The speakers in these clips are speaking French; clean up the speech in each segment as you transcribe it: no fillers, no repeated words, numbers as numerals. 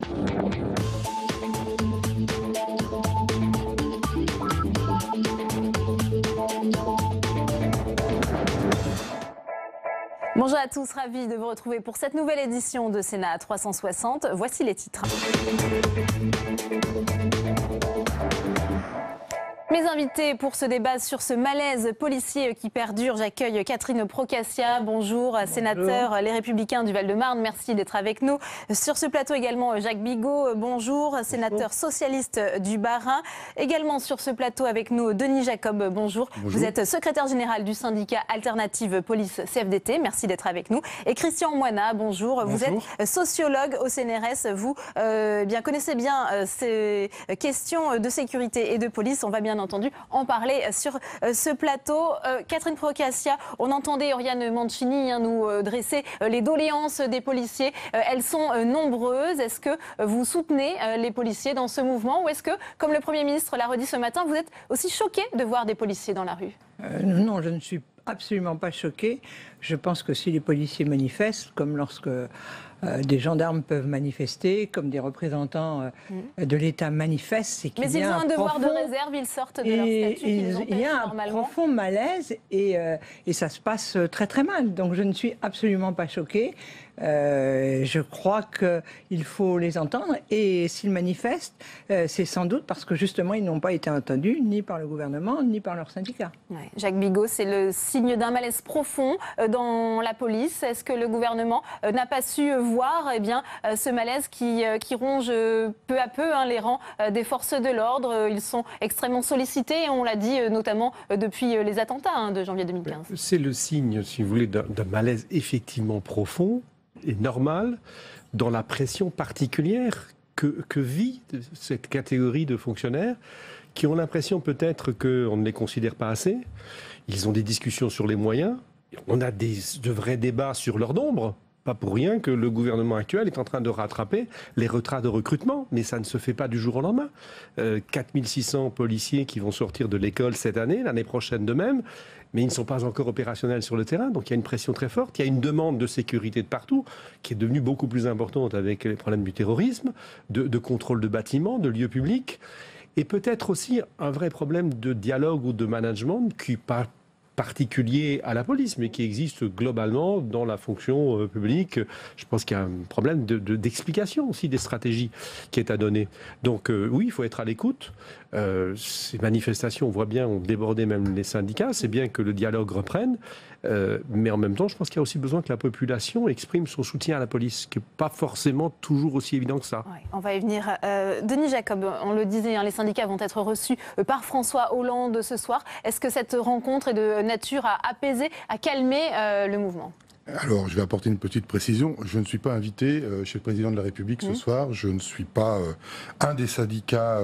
Bonjour à tous, ravi de vous retrouver pour cette nouvelle édition de Sénat 360. Voici les titres. Mes invités pour ce débat sur ce malaise policier qui perdure, j'accueille Catherine Procaccia. Bonjour, sénateur Les Républicains du Val-de-Marne, merci d'être avec nous. Sur ce plateau également Jacques Bigot, bonjour, sénateur socialiste du Bas-Rhin. Également sur ce plateau avec nous Denis Jacob, bonjour. Vous êtes secrétaire général du syndicat Alternative Police CFDT, merci d'être avec nous. Et Christian Moina, bonjour. Vous êtes sociologue au CNRS, vous connaissez bien ces questions de sécurité et de police, on va bien entendu en parler sur ce plateau. Catherine Procaccia, on entendait Oriane Mancini nous dresser les doléances des policiers. Elles sont nombreuses. Est-ce que vous soutenez les policiers dans ce mouvement ou est-ce que, comme le Premier ministre l'a redit ce matin, vous êtes aussi choqué de voir des policiers dans la rue ? Non, je ne suis absolument pas choquée. Je pense que si les policiers manifestent, comme lorsque des gendarmes peuvent manifester, comme des représentants de l'État manifestent, c'est qu'il y a un devoir de réserve, ils sortent de leur statut qui les empêche normalement. Il y a un profond malaise et ça se passe très très mal. Donc je ne suis absolument pas choquée. Je crois qu'il faut les entendre et s'ils manifestent, c'est sans doute parce que justement ils n'ont pas été entendus ni par le gouvernement ni par leurs syndicats. Ouais. Jacques Bigot, c'est le signe d'un malaise profond dans la police. Est-ce que le gouvernement n'a pas su voir ce malaise qui ronge peu à peu les rangs des forces de l'ordre? Ils sont extrêmement sollicités, on l'a dit notamment depuis les attentats de janvier 2015. C'est le signe, si vous voulez, d'un malaise effectivement profond et normal dans la pression particulière que vit cette catégorie de fonctionnaires qui ont l'impression peut-être qu'on ne les considère pas assez. Ils ont des discussions sur les moyens. On a de vrais débats sur leur nombre. Pas pour rien que le gouvernement actuel est en train de rattraper les retards de recrutement, mais ça ne se fait pas du jour au lendemain. 4600 policiers qui vont sortir de l'école cette année, l'année prochaine de même, mais ils ne sont pas encore opérationnels sur le terrain, donc il y a une pression très forte, il y a une demande de sécurité de partout, qui est devenue beaucoup plus importante avec les problèmes du terrorisme, de contrôle de bâtiments, de lieux publics, et peut-être aussi un vrai problème de dialogue ou de management qui pas particulier à la police, mais qui existe globalement dans la fonction publique. Je pense qu'il y a un problème d'explication aussi des stratégies qui est à donner. Donc oui, il faut être à l'écoute. Ces manifestations, on voit bien, ont débordé même les syndicats. C'est bien que le dialogue reprenne. Mais en même temps, je pense qu'il y a aussi besoin que la population exprime son soutien à la police, ce qui n'est pas forcément toujours aussi évident que ça. Ouais, on va y venir. Denis Jacob, on le disait, les syndicats vont être reçus par François Hollande ce soir. Est-ce que cette rencontre est de nature à apaiser, à calmer le mouvement ? Alors, je vais apporter une petite précision. Je ne suis pas invité chez le président de la République ce soir. Je ne suis pas un des syndicats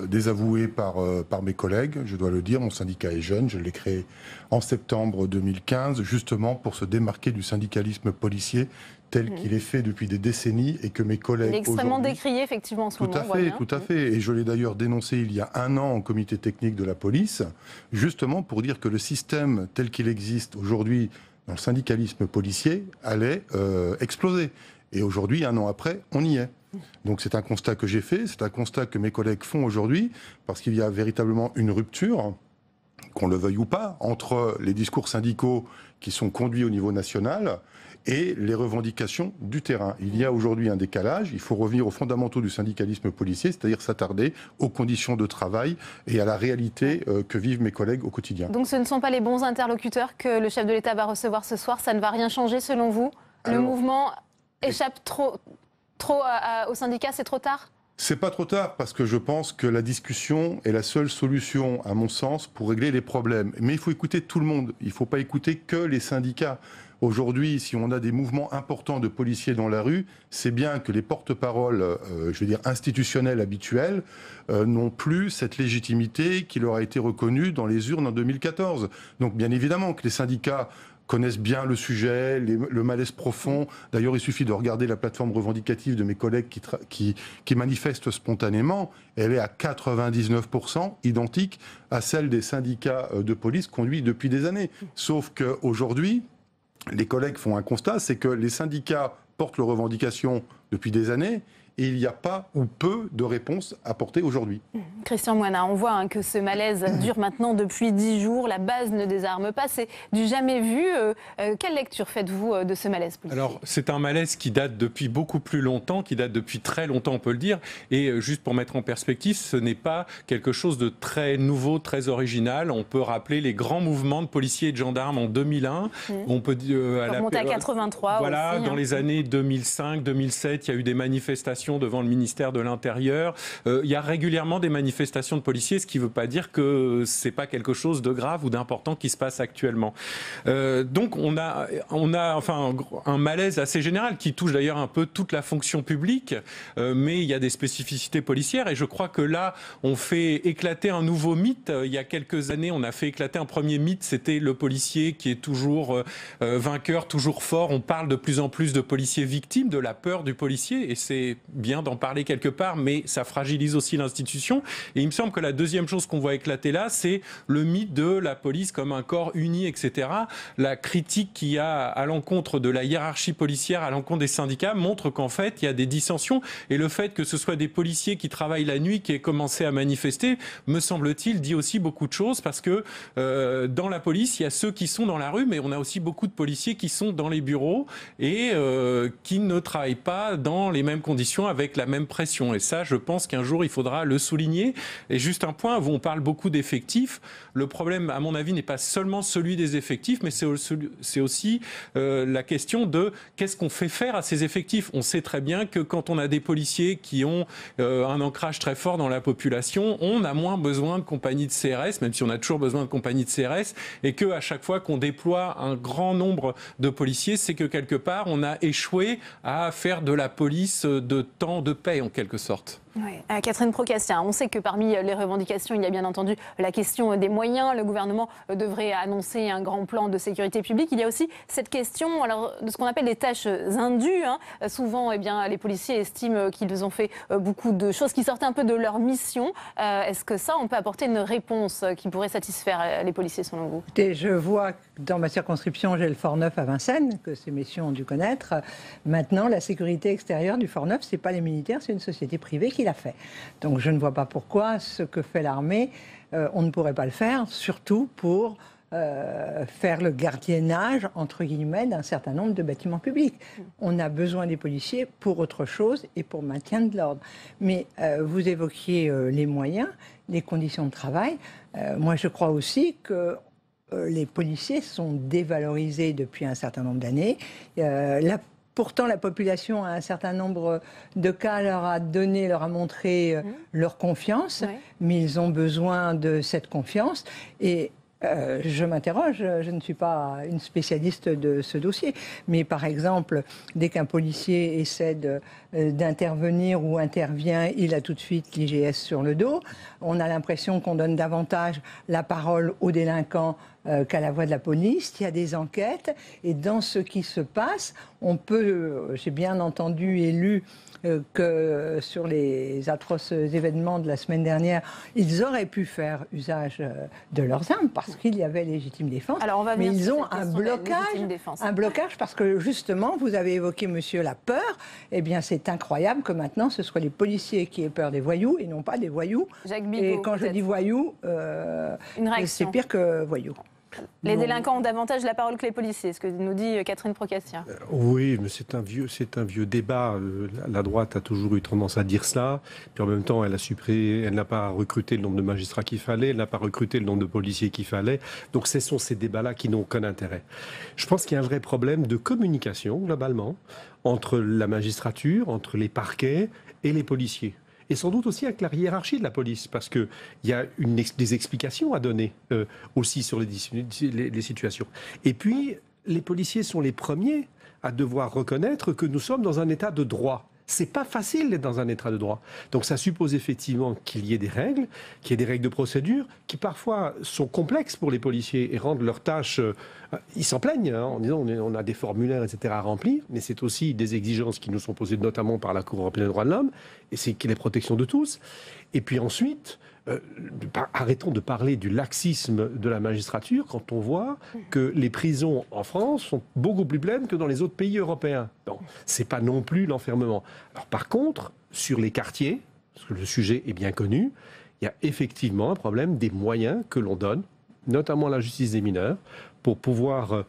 désavoués par mes collègues. Je dois le dire, mon syndicat est jeune. Je l'ai créé en septembre 2015, justement pour se démarquer du syndicalisme policier tel qu'il est fait depuis des décennies et que mes collègues... Il est extrêmement décrié, effectivement, en ce moment. Tout à fait. Et je l'ai d'ailleurs dénoncé il y a 1 an en comité technique de la police, justement pour dire que le système tel qu'il existe aujourd'hui dans le syndicalisme policier allait exploser. Et aujourd'hui, 1 an après, on y est. Donc c'est un constat que j'ai fait, c'est un constat que mes collègues font aujourd'hui, parce qu'il y a véritablement une rupture, qu'on le veuille ou pas, entre les discours syndicaux qui sont conduits au niveau national et les revendications du terrain. Il y a aujourd'hui un décalage, il faut revenir aux fondamentaux du syndicalisme policier, c'est-à-dire s'attarder aux conditions de travail et à la réalité que vivent mes collègues au quotidien. Donc ce ne sont pas les bons interlocuteurs que le chef de l'État va recevoir ce soir, ça ne va rien changer selon vous ? Le mouvement échappe trop aux syndicats, c'est trop tard ? C'est pas trop tard, parce que je pense que la discussion est la seule solution, à mon sens, pour régler les problèmes. Mais il faut écouter tout le monde, il ne faut pas écouter que les syndicats. Aujourd'hui, si on a des mouvements importants de policiers dans la rue, c'est bien que les porte-paroles, institutionnels habituels, n'ont plus cette légitimité qui leur a été reconnue dans les urnes en 2014. Donc bien évidemment que les syndicats connaissent bien le sujet, le malaise profond. D'ailleurs, il suffit de regarder la plateforme revendicative de mes collègues qui manifestent spontanément. Elle est à 99% identique à celle des syndicats de police conduits depuis des années. Sauf qu'aujourd'hui, les collègues font un constat, c'est que les syndicats portent leurs revendications depuis des années. Et il n'y a pas ou peu de réponses apportées aujourd'hui. Christian Moinat, on voit que ce malaise dure maintenant depuis 10 jours. La base ne désarme pas. C'est du jamais vu. Quelle lecture faites-vous de ce malaise policier ? Alors, c'est un malaise qui date depuis beaucoup plus longtemps, qui date depuis très longtemps, on peut le dire. Et juste pour mettre en perspective, ce n'est pas quelque chose de très nouveau, très original. On peut rappeler les grands mouvements de policiers et de gendarmes en 2001. On peut remonter à 83 voilà, aussi. Dans les années 2005, 2007, il y a eu des manifestations devant le ministère de l'Intérieur. Il y a régulièrement des manifestations de policiers, ce qui ne veut pas dire que ce n'est pas quelque chose de grave ou d'important qui se passe actuellement. Donc on a enfin, un malaise assez général qui touche d'ailleurs un peu toute la fonction publique, mais il y a des spécificités policières et je crois que là, on fait éclater un nouveau mythe. Il y a quelques années, on a fait éclater un premier mythe, c'était le policier qui est toujours vainqueur, toujours fort. On parle de plus en plus de policiers victimes, de la peur du policier et c'est bien d'en parler quelque part, mais ça fragilise aussi l'institution. Et il me semble que la deuxième chose qu'on voit éclater là, c'est le mythe de la police comme un corps uni, etc. La critique qu'il y a à l'encontre de la hiérarchie policière, à l'encontre des syndicats, montre qu'en fait, il y a des dissensions. Et le fait que ce soit des policiers qui travaillent la nuit, qui aient commencé à manifester, me semble-t-il, dit aussi beaucoup de choses, parce que dans la police, il y a ceux qui sont dans la rue, mais on a aussi beaucoup de policiers qui sont dans les bureaux et qui ne travaillent pas dans les mêmes conditions, avec la même pression. Et ça, je pense qu'un jour, il faudra le souligner. Et juste un point, où on parle beaucoup d'effectifs. Le problème, à mon avis, n'est pas seulement celui des effectifs, mais c'est aussi la question de qu'est-ce qu'on fait faire à ces effectifs. On sait très bien que quand on a des policiers qui ont un ancrage très fort dans la population, on a moins besoin de compagnies de CRS, même si on a toujours besoin de compagnies de CRS, et qu'à chaque fois qu'on déploie un grand nombre de policiers, c'est que quelque part, on a échoué à faire de la police de temps de paix, en quelque sorte. Oui. Catherine Procassia, on sait que parmi les revendications, il y a bien entendu la question des moyens. Le gouvernement devrait annoncer un grand plan de sécurité publique. Il y a aussi cette question de ce qu'on appelle les tâches indues. Souvent, les policiers estiment qu'ils ont fait beaucoup de choses qui sortaient un peu de leur mission. Est-ce que ça, on peut apporter une réponse qui pourrait satisfaire les policiers, selon vous ? Écoutez, je vois que dans ma circonscription, j'ai le Fort Neuf à Vincennes, que ces messieurs ont dû connaître. Maintenant, la sécurité extérieure du Fort Neuf, ce n'est pas les militaires, c'est une société privée qui l'a fait. Donc je ne vois pas pourquoi ce que fait l'armée, on ne pourrait pas le faire, surtout pour faire le gardiennage, entre guillemets, d'un certain nombre de bâtiments publics. On a besoin des policiers pour autre chose et pour le maintien de l'ordre. Mais vous évoquiez les moyens, les conditions de travail. Moi, je crois aussi que les policiers sont dévalorisés depuis un certain nombre d'années. Pourtant, la population, à un certain nombre de cas, leur a montré leur confiance, mais ils ont besoin de cette confiance. Et je m'interroge, je ne suis pas une spécialiste de ce dossier, mais par exemple, dès qu'un policier essaie d'intervenir ou intervient, il a tout de suite l'IGS sur le dos. On a l'impression qu'on donne davantage la parole aux délinquants qu'à la voix de la police. Il y a des enquêtes et dans ce qui se passe, on peut, j'ai bien entendu et lu que sur les atroces événements de la semaine dernière, ils auraient pu faire usage de leurs armes parce qu'il y avait légitime défense. Alors on va mais ils ont un blocage parce que justement, vous avez évoqué, monsieur, la peur. Eh bien, c'est incroyable que maintenant, ce soit les policiers qui aient peur des voyous et non pas des voyous. Jacques Bigot, et quand je dis voyous, c'est pire que voyous. Les délinquants ont davantage la parole que les policiers, ce que nous dit Catherine Procassia. Oui, mais c'est un vieux débat. La droite a toujours eu tendance à dire cela. Puis en même temps, elle n'a pas recruté le nombre de magistrats qu'il fallait, elle n'a pas recruté le nombre de policiers qu'il fallait. Donc ce sont ces débats-là qui n'ont aucun intérêt. Je pense qu'il y a un vrai problème de communication, globalement, entre la magistrature, entre les parquets et les policiers. Et sans doute aussi avec la hiérarchie de la police, parce qu'il y a des explications à donner aussi sur les situations. Et puis, les policiers sont les premiers à devoir reconnaître que nous sommes dans un état de droit. C'est pas facile d'être dans un état de droit. Donc ça suppose effectivement qu'il y ait des règles, de procédure, qui parfois sont complexes pour les policiers et rendent leurs tâches... Ils s'en plaignent en disant on a des formulaires, etc. à remplir, mais c'est aussi des exigences qui nous sont posées notamment par la Cour européenne des droits de l'homme, et c'est les protections de tous. Et puis ensuite, arrêtons de parler du laxisme de la magistrature quand on voit que les prisons en France sont beaucoup plus pleines que dans les autres pays européens. Bon, c'est pas non plus l'enfermement. Alors par contre, sur les quartiers, parce que le sujet est bien connu, il y a effectivement un problème des moyens que l'on donne, notamment à la justice des mineurs, pour pouvoir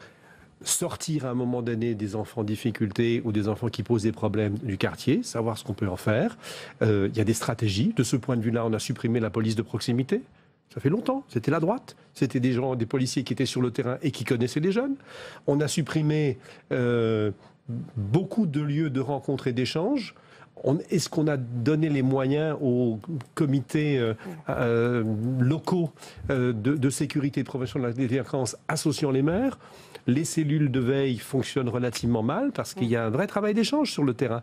sortir à un moment donné des enfants en difficulté ou des enfants qui posent des problèmes du quartier, savoir ce qu'on peut en faire. Il y a des stratégies. De ce point de vue-là, on a supprimé la police de proximité. Ça fait longtemps. C'était la droite. C'était des gens, des policiers qui étaient sur le terrain et qui connaissaient les jeunes. On a supprimé beaucoup de lieux de rencontres et d'échanges. Est-ce qu'on a donné les moyens aux comités locaux de sécurité et de prévention de la délinquance associant les maires? Les cellules de veille fonctionnent relativement mal parce qu'il y a un vrai travail d'échange sur le terrain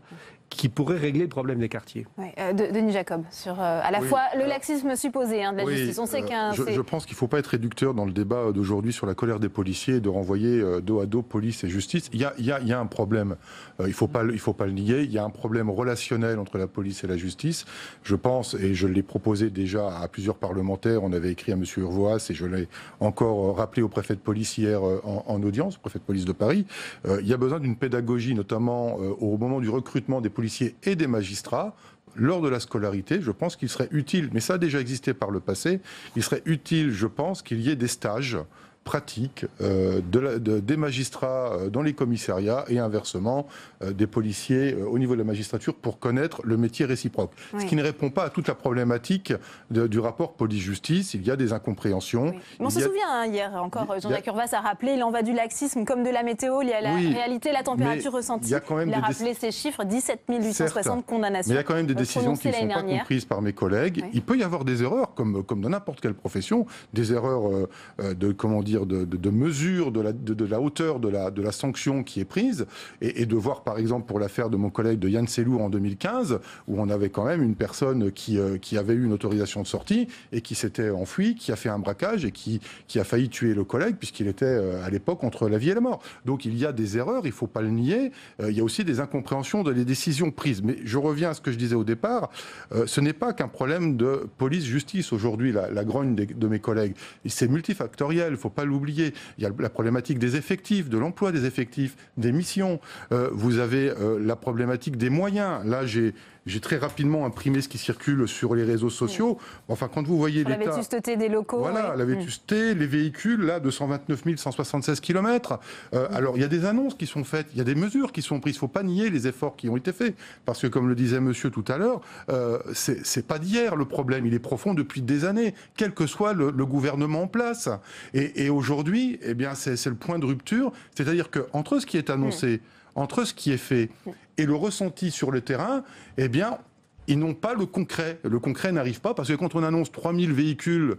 qui pourrait régler le problème des quartiers. Oui. Denis Jacob, sur à la fois le laxisme supposé de la justice. On sait je pense qu'il ne faut pas être réducteur dans le débat d'aujourd'hui sur la colère des policiers et de renvoyer dos à dos police et justice. Il y a un problème, il faut pas le nier, il y a un problème relationnel entre la police et la justice. Je pense, et je l'ai proposé déjà à plusieurs parlementaires, on avait écrit à M. Urvoas et je l'ai encore rappelé au préfet de police hier en audience, au préfet de police de Paris, il y a besoin d'une pédagogie, notamment au moment du recrutement des policiers et des magistrats. Lors de la scolarité, je pense qu'il serait utile, mais ça a déjà existé par le passé, il serait utile, je pense, qu'il y ait des stages pratiques des magistrats dans les commissariats et inversement des policiers au niveau de la magistrature pour connaître le métier réciproque. Oui. Ce qui ne répond pas à toute la problématique du rapport police-justice. Il y a des incompréhensions. Oui. On se souvient, hier encore, Jean-Jacques Urvoas a rappelé, il en va du laxisme comme de la météo, il y a la réalité, la température ressentie. Il a rappelé ces chiffres, 17 860 condamnations. Mais il y a quand même des décisions qui ne sont pas comprises par mes collègues. Oui. Il peut y avoir des erreurs, comme dans n'importe quelle profession, des erreurs de mesure de la hauteur de la sanction qui est prise et de voir par exemple pour l'affaire de mon collègue de Yann Sellour en 2015 où on avait quand même une personne qui avait eu une autorisation de sortie et qui s'était enfui, qui a fait un braquage et qui a failli tuer le collègue puisqu'il était à l'époque entre la vie et la mort. Donc il y a des erreurs, il ne faut pas le nier. Il y a aussi des incompréhensions de les décisions prises. Mais je reviens à ce que je disais au départ, ce n'est pas qu'un problème de police-justice aujourd'hui, la grogne de mes collègues. C'est multifactoriel, il ne faut pas l'oublier. Il y a la problématique des effectifs, de l'emploi des effectifs, des missions. Vous avez la problématique des moyens. Là, j'ai très rapidement imprimé ce qui circule sur les réseaux sociaux. Enfin, quand vous voyez l'État... La vétusté des locaux. Voilà, la vétusté, les véhicules, là, de 129 176 km. Alors, il y a des annonces qui sont faites, il y a des mesures qui sont prises. Il ne faut pas nier les efforts qui ont été faits. Parce que, comme le disait monsieur tout à l'heure, c'est pas d'hier le problème. Il est profond depuis des années, quel que soit le gouvernement en place. Et aujourd'hui, eh bien, c'est le point de rupture. C'est-à-dire qu'entre ce qui est annoncé, entre ce qui est fait et le ressenti sur le terrain, eh bien, ils n'ont pas le concret. Le concret n'arrive pas parce que quand on annonce 3000 véhicules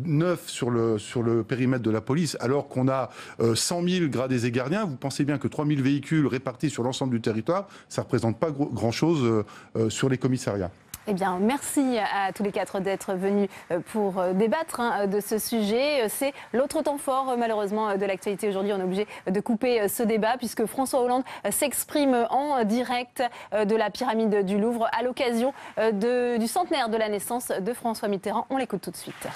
neufs sur le périmètre de la police, alors qu'on a 100 000 gradés et gardiens, vous pensez bien que 3000 véhicules répartis sur l'ensemble du territoire, ça ne représente pas grand-chose sur les commissariats. Eh bien, merci à tous les quatre d'être venus pour débattre de ce sujet. C'est l'autre temps fort, malheureusement, de l'actualité. Aujourd'hui, on est obligé de couper ce débat puisque François Hollande s'exprime en direct de la pyramide du Louvre à l'occasion du centenaire de la naissance de François Mitterrand. On l'écoute tout de suite.